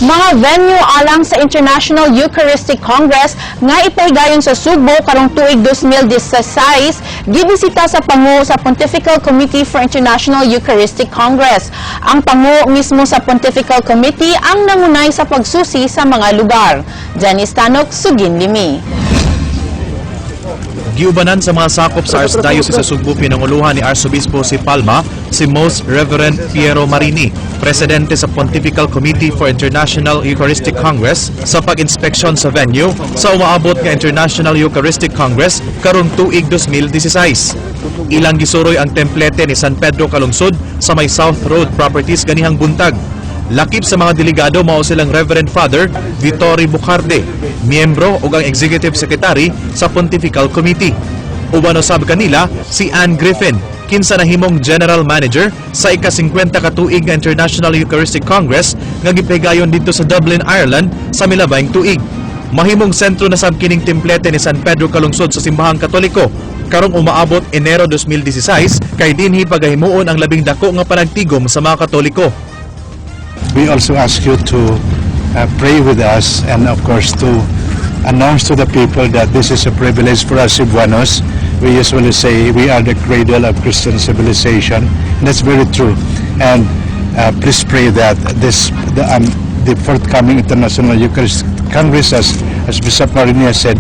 Mga venue alang sa International Eucharistic Congress nga ipahigayon sa Subo karong tuig 2016 gibisita sa pangu sa Pontifical Committee for International Eucharistic Congress. Ang pangu mismo sa Pontifical Committee ang nangunay sa pagsusi sa mga lugar. Janice Tanok, Sugin Limi. Giubanan sa mga sakop sa Archdiocese sa Subo pinanguluhan ni Arsobispo si Palma, si Most Reverend Piero Marini, Presidente sa Pontifical Committee for International Eucharistic Congress, sa pag-inspeksyon sa venue sa umaabot nga International Eucharistic Congress karong tuig 2016. Ilang gisuroy ang templete ni San Pedro Calungsod sa may South Road Properties ganihang buntag. Lakip sa mga delegado mao silang Reverend Father Vittorio Bucarde, miyembro ug ang Executive Secretary sa Pontifical Committee. Uban usab kanila si Anne Griffin, kinsa nahimong General Manager sa ika-50 ka tuig nga International Eucharistic Congress nga gipigayon dito sa Dublin, Ireland sa milabayng tuig. Mahimong sentro na sab kining templete ni San Pedro Calungsod sa simbahang Katoliko karong umaabot Enero 2016 kay dinhi pagahimuon ang labing dako nga panagtigom sa mga Katoliko. We also ask you to pray with us and of course to announce to the people that this is a privilege for us Cebuanos. We usually say we are the cradle of Christian civilization, and that's very true. And please pray that the forthcoming International Eucharistic Congress, as Bishop Marini said,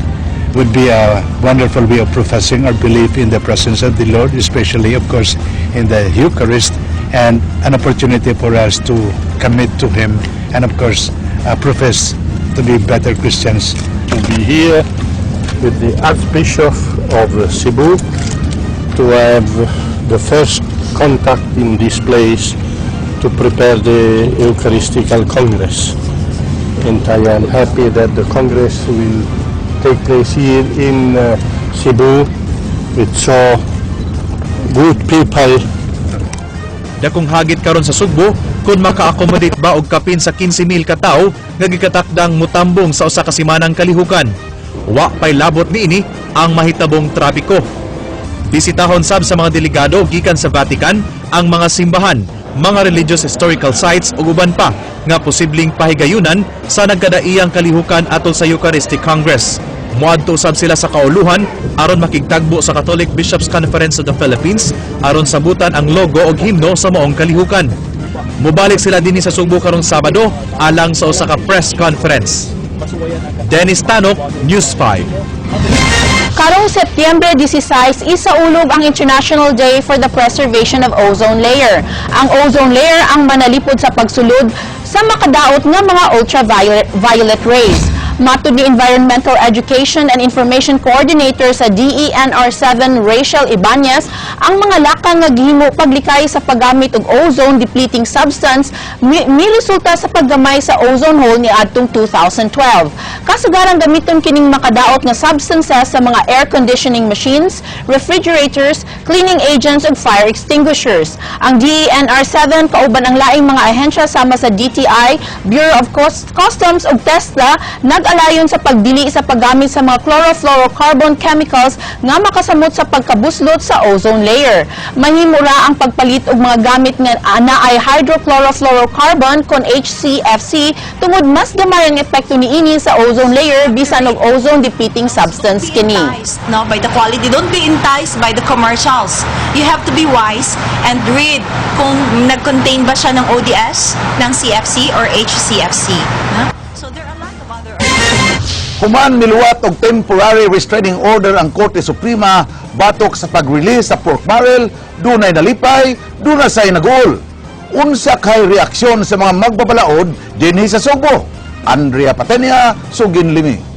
would be a wonderful way of professing our belief in the presence of the Lord, especially of course in the Eucharist, and an opportunity for us to commit to Him and of course profess to be better Christians. To be here with the Archbishop of Cebu to have the first contact in this place to prepare the Eucharistical Congress. And I am happy that the Congress will take place here in Cebu with so good people. Dakong hagit karon sa Subo kung maka-accommodate ba og kapin sa 15,000 ka tawo nga gikatakdang mutambong sa usa ka semanang kalihukan. Wa pay labot niini ang mahitabong trapiko. Bisitahon sab sa mga delegado gikan sa Vatican ang mga simbahan, mga religious historical sites ug uban pa nga posibleng pahigayunan sa nagkadaiyang kalihukan atol sa Eucharistic Congress. Muadto usab sila sa kauluhan aron makigtagbo sa Catholic Bishops Conference of the Philippines aron sabutan ang logo ug himno sa maong kalihukan. Mubalik sila dinhi sa Subo karong Sabado alang sa usa ka press conference. Dennis Tanok, News 5. Karong Setyembre 16, isaulog ang International Day for the Preservation of Ozone Layer. Ang ozone layer ang manalipod sa pagsulod sa makadaot nga mga ultraviolet rays. Matud ni Environmental Education and Information Coordinator sa DENR7 Rachel Ibanez, ang mga lakang nga gihimo paglikay sa paggamit og ozone depleting substance miresulta sa paggamay sa ozone hole ni adtong 2012. Kasagaran gamiton kining makadaot nga substances sa mga air conditioning machines, refrigerators, cleaning agents ug fire extinguishers. Ang DENR7 kauban ang laing mga ahensya sama sa DTI, Bureau of Customs ug TESDA nag-alayon sa pagdili sa paggamit sa mga chlorofluorocarbon chemicals nga makasamot sa pagkabuslot sa ozone layer. Mahimura ang pagpalit og mga gamit nga anaay hydrochlorofluorocarbon kon HCFC tungod mas gamay ang epekto niini sa ozone layer bisan og ozone depleting substance kini. No, by the quality, don't be enticed by the commercials. You have to be wise and read kung nag-contain ba siya ng ODS, ng CFC or HCFC. No? So there are a lot of other. Human miluwat og temporary restraining order ang Korte Suprema batok sa pag-release sa pork barrel, dunay nalipay, dunay say nagul. Unsa kay reaksyon sa mga magbabalaod dinhi sa Subo? Andrea Patenia, Sugin Limi.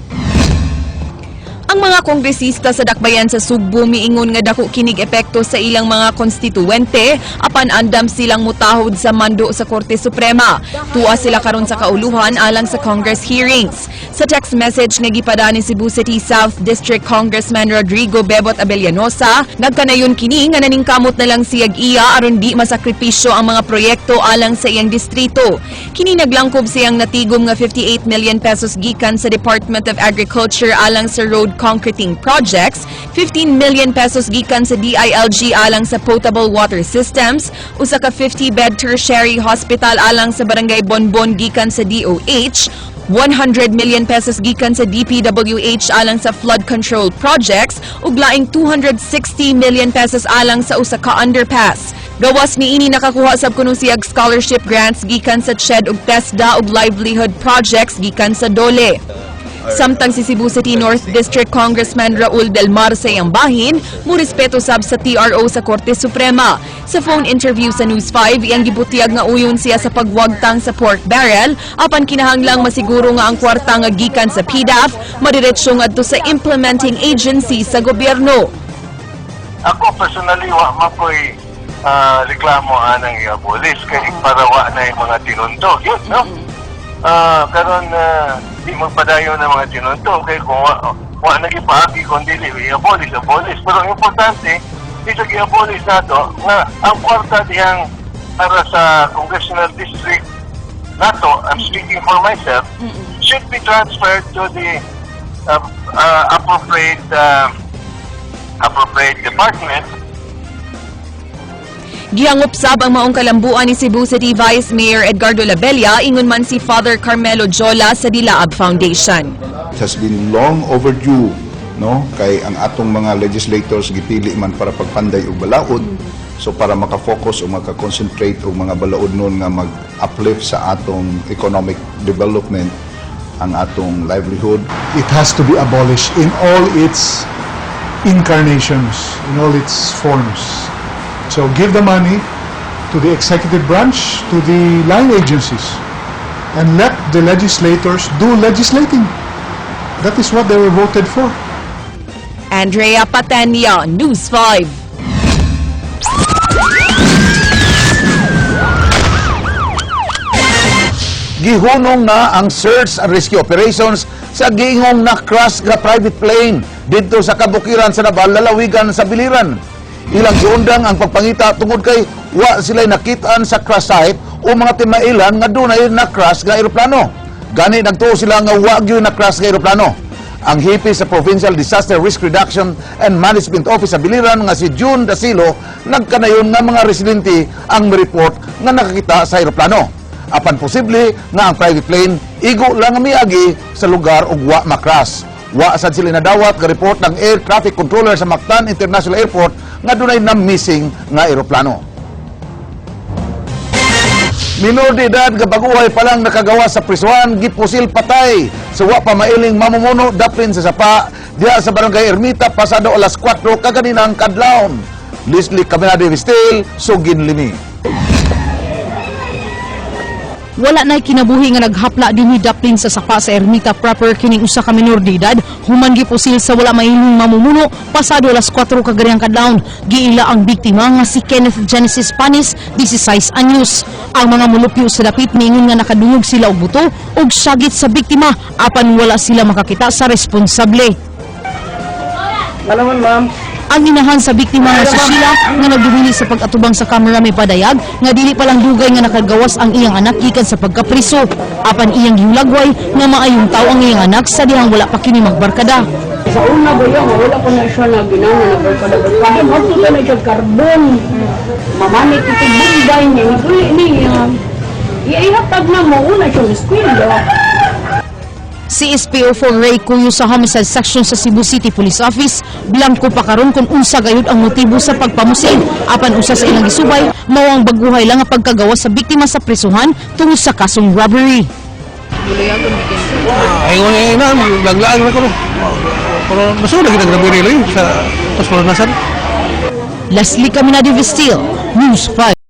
Ang mga kongresista sa dakbayan sa Subo miingon nga dako kinig epekto sa ilang mga konstituwente apan andam silang mutahod sa mando sa Korte Suprema. Tuwa sila karon sa kauluhan alang sa Congress hearings. Sa text message nga gipada ni Cebu City South District Congressman Rodrigo Bebot Abellanosa, nagkanayon kini nga naningkamot na lang siyag iya aron di masakripisyo ang mga proyekto alang sa iyang distrito. Kini naglangkob siyang natigom nga 58 million pesos gikan sa Department of Agriculture alang sa road concreting projects, 15 million pesos gikan sa DILG alang sa potable water systems, usa ka 50-bed tertiary hospital alang sa Barangay Bonbon gikan sa DOH, 100 million pesos gikan sa DPWH alang sa flood control projects ug laing 260 million pesos alang sa usa ka underpass. Gawas niini nakakuha sab kuno siyag scholarship grants gikan sa CHED ug TESDA ug livelihood projects gikan sa DOLE. Samtang si Cebu City North District Congressman Raul Del Mar sa iyang bahin, murespeto sab sa TRO sa Korte Suprema. Sa phone interview sa News 5, iyang gibutiyag nga uyon siya sa pagwagtang sa pork barrel, apan kinahanglang masiguro nga ang kwarta nga gikan sa PDAF, madiretsyo ngadto sa implementing agency sa gobyerno. Ako personally, wa man ko'y reklamo anang i-abolish kay para wa na yung mga tinuntog. Yun, no? Karon di magpadayon ng mga tinuntog kay kung wa nagipagi kung dili i-abolish. Pero ang importante, di sa i-abolish nato nga ang kwarta diyang para sa congressional district nato, I'm speaking for myself, should be transferred to the appropriate department. Gihangop sab ang maong kalambuan ni Cebu City Vice Mayor Edgardo Labella ingon man si Father Carmelo Jola sa Dilaab Foundation. It has been long overdue, no, kay ang atong mga legislators gipili man para pagpanday og balaod, so para maka-focus o maka-concentrate og mga balaod nun nga mag-uplift sa atong economic development, ang atong livelihood. It has to be abolished in all its incarnations, in all its forms. So give the money to the executive branch, to the line agencies, and let the legislators do legislating. That is what they were voted for. Andrea Patenia, News 5. Gihunong na ang search and rescue operations sa giingong na crash nga private plane dito sa kabukiran sa Nabal, lalawigan sa Biliran. Ilang giundang ang pagpangita tungod kay wa sila'y nakitaan sa crash site o mga timailan nga dunay na crash nga eroplano. Gani nagtuo sila nga wa gyud na crash nga eroplano. Ang hipi sa Provincial Disaster Risk Reduction and Management Office sa Biliran nga si June Dasilo nagkanayon nga mga residente ang report nga nakakita sa eroplano. Apan posible nga ang private plane igo lang miagi sa lugar ug wa makras. Wa sad sila nadawat ka report ng air traffic controller sa Mactan International Airport nga dunay na missing nga eroplano. Minor de edad nga baguhay pa lang nakagawa sa prisuhan gipusil patay sa wa pa mailing mamumuno daplin sa sapa diha sa Barangay Ermita pasado alas 4 kaganinang kadlawon. Leslie Caminade Vistel, Sugin Limi. Wala na'y kinabuhi nga naghapla dinhi daplin sa sapa sa Ermita proper kining usa ka minor de edad human gipusil sa wala mahiling mamumuno pasado alas 4 kaganiyang kadlawon. Giila ang biktima nga si Kenneth Genesis Panis, 16 anyos. Ang mga mulupyo sa dapit niingon nga nakadungog sila og buto ug sagit sa biktima apan wala sila makakita sa responsable. Alaman, ma'am. Ang inahan sa biktima nga si Sheila nga nagdumili sa pag-atubang sa kamera may padayag nga dili palang dugay nga nakagawas ang iyang anak gikan sa pagkapriso. Apan iyang giulagway nga maayong tao ang iyang anak sa dihang wala pa kini magbarkada. Sa una ba yan, wala pa na siya na ginana na barkada-barkada. Magtuto na siya karbon. Mamanit ito bunday niya. Ituloy niya. Ihatag na mo, una siyang eskwela. Si SPO4 Ray Cuyo sa Homicide Section sa Cebu City Police Office blanco pa karon kung unsa gayud ang motibo sa pagpamusin. Apan usa sa ilang isubay mao ang baguhay lang nga pagkagawas sa biktima sa prisuhan tungod sa kasong robbery. Ay, na, laglaan na ko. Pero nasulag kita grabe nila yun sa hospital nasan. Leslie Caminade Vistil, News 5.